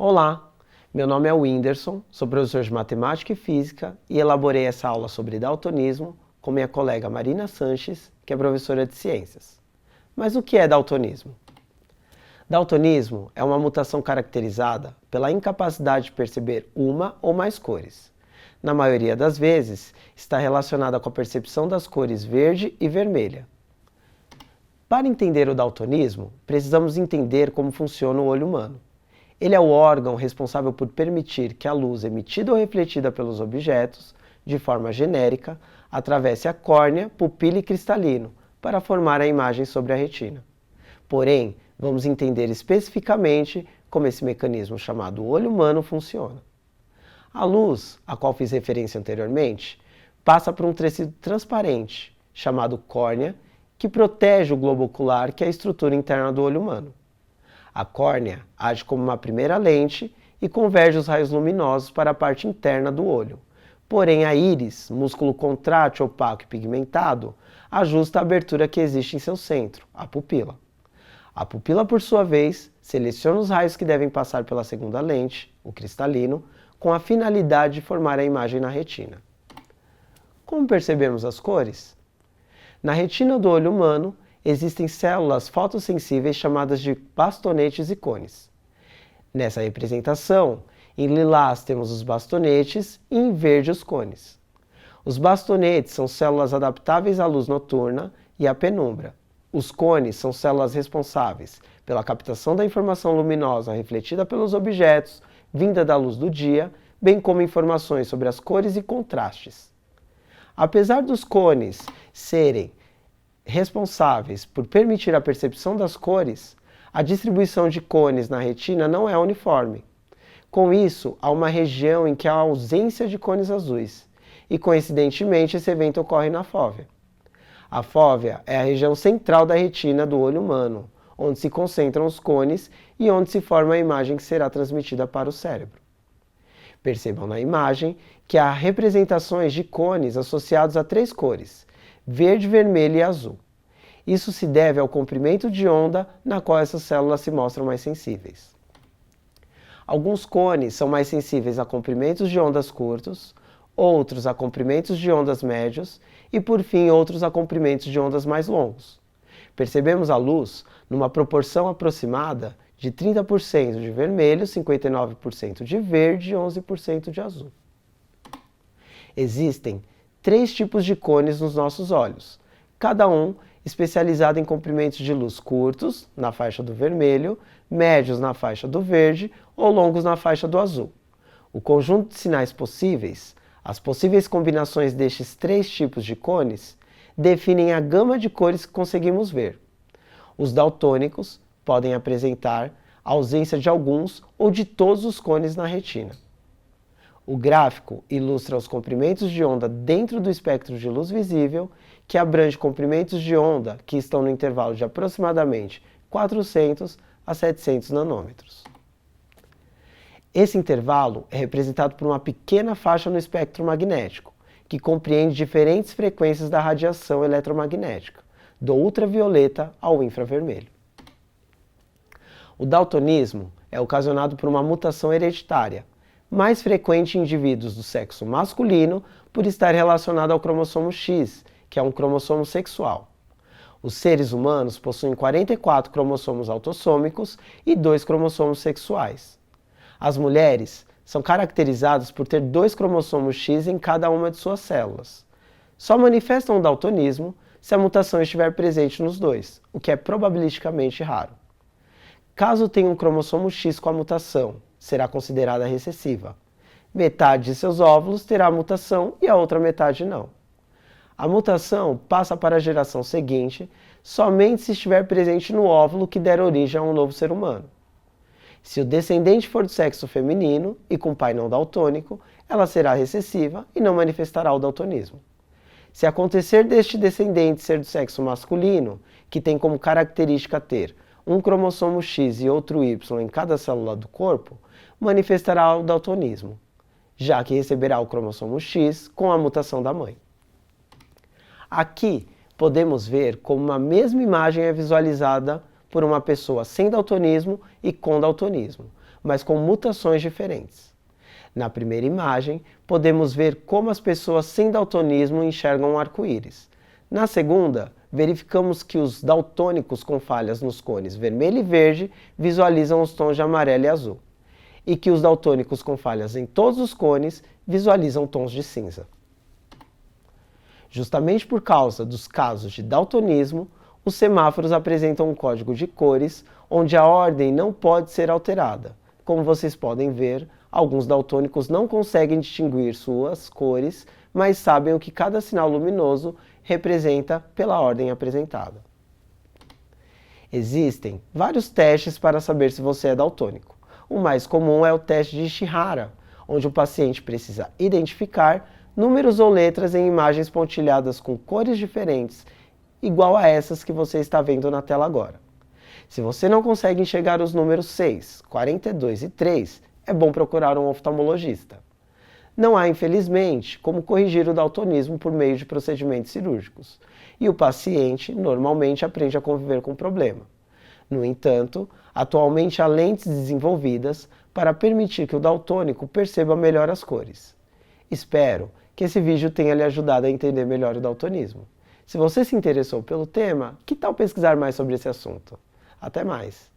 Olá, meu nome é Whindersson, sou professor de Matemática e Física e elaborei essa aula sobre daltonismo com minha colega Marina Sanches, que é professora de Ciências. Mas o que é daltonismo? Daltonismo é uma mutação caracterizada pela incapacidade de perceber uma ou mais cores. Na maioria das vezes, está relacionada com a percepção das cores verde e vermelha. Para entender o daltonismo, precisamos entender como funciona o olho humano. Ele é o órgão responsável por permitir que a luz emitida ou refletida pelos objetos, de forma genérica, atravesse a córnea, pupila e cristalino, para formar a imagem sobre a retina. Porém, vamos entender especificamente como esse mecanismo chamado olho humano funciona. A luz, a qual fiz referência anteriormente, passa por um tecido transparente, chamado córnea, que protege o globo ocular, que é a estrutura interna do olho humano. A córnea age como uma primeira lente e converge os raios luminosos para a parte interna do olho. Porém, a íris, músculo contrátil, opaco e pigmentado, ajusta a abertura que existe em seu centro, a pupila. A pupila, por sua vez, seleciona os raios que devem passar pela segunda lente, o cristalino, com a finalidade de formar a imagem na retina. Como percebemos as cores? Na retina do olho humano, existem células fotossensíveis chamadas de bastonetes e cones. Nessa representação, em lilás temos os bastonetes e em verde os cones. Os bastonetes são células adaptáveis à luz noturna e à penumbra. Os cones são células responsáveis pela captação da informação luminosa refletida pelos objetos, vinda da luz do dia, bem como informações sobre as cores e contrastes. Apesar dos cones serem responsáveis por permitir a percepção das cores, a distribuição de cones na retina não é uniforme. Com isso, há uma região em que há ausência de cones azuis, e coincidentemente esse evento ocorre na fóvea. A fóvea é a região central da retina do olho humano, onde se concentram os cones e onde se forma a imagem que será transmitida para o cérebro. Percebam na imagem que há representações de cones associados a 3 cores: verde, vermelho e azul. Isso se deve ao comprimento de onda na qual essas células se mostram mais sensíveis. Alguns cones são mais sensíveis a comprimentos de ondas curtos, outros a comprimentos de ondas médios e, por fim, outros a comprimentos de ondas mais longos. Percebemos a luz numa proporção aproximada de 30% de vermelho, 59% de verde e 11% de azul. Existem 3 tipos de cones nos nossos olhos, cada um especializado em comprimentos de luz curtos, na faixa do vermelho, médios na faixa do verde ou longos na faixa do azul. O conjunto de sinais possíveis, as possíveis combinações destes 3 tipos de cones, definem a gama de cores que conseguimos ver. Os daltônicos podem apresentar a ausência de alguns ou de todos os cones na retina. O gráfico ilustra os comprimentos de onda dentro do espectro de luz visível, que abrange comprimentos de onda que estão no intervalo de aproximadamente 400 a 700 nanômetros. Esse intervalo é representado por uma pequena faixa no espectro magnético, que compreende diferentes frequências da radiação eletromagnética, do ultravioleta ao infravermelho. O daltonismo é ocasionado por uma mutação hereditária, mais frequente em indivíduos do sexo masculino por estar relacionado ao cromossomo X, que é um cromossomo sexual. Os seres humanos possuem 44 cromossomos autossômicos e 2 cromossomos sexuais. As mulheres são caracterizadas por ter 2 cromossomos X em cada uma de suas células. Só manifestam o daltonismo se a mutação estiver presente nos 2, o que é probabilisticamente raro. Caso tenha um cromossomo X com a mutação, será considerada recessiva. Metade de seus óvulos terá a mutação e a outra metade não. A mutação passa para a geração seguinte somente se estiver presente no óvulo que der origem a um novo ser humano. Se o descendente for do sexo feminino e com pai não daltônico, ela será recessiva e não manifestará o daltonismo. Se acontecer deste descendente ser do sexo masculino, que tem como característica ter um cromossomo X e outro Y em cada célula do corpo, manifestará o daltonismo, já que receberá o cromossomo X com a mutação da mãe. Aqui podemos ver como uma mesma imagem é visualizada por uma pessoa sem daltonismo e com daltonismo, mas com mutações diferentes. Na primeira imagem, podemos ver como as pessoas sem daltonismo enxergam um arco-íris. Na segunda, verificamos que os daltônicos com falhas nos cones vermelho e verde visualizam os tons de amarelo e azul, e que os daltônicos com falhas em todos os cones visualizam tons de cinza. Justamente por causa dos casos de daltonismo, os semáforos apresentam um código de cores onde a ordem não pode ser alterada. Como vocês podem ver, alguns daltônicos não conseguem distinguir suas cores, mas sabem o que cada sinal luminoso representa pela ordem apresentada. Existem vários testes para saber se você é daltônico. O mais comum é o teste de Ishihara, onde o paciente precisa identificar números ou letras em imagens pontilhadas com cores diferentes, igual a essas que você está vendo na tela agora. Se você não consegue enxergar os números 6, 42 e 3, é bom procurar um oftalmologista. Não há, infelizmente, como corrigir o daltonismo por meio de procedimentos cirúrgicos, e o paciente normalmente aprende a conviver com o problema. No entanto, atualmente há lentes desenvolvidas para permitir que o daltônico perceba melhor as cores. Espero que esse vídeo tenha lhe ajudado a entender melhor o daltonismo. Se você se interessou pelo tema, que tal pesquisar mais sobre esse assunto? Até mais!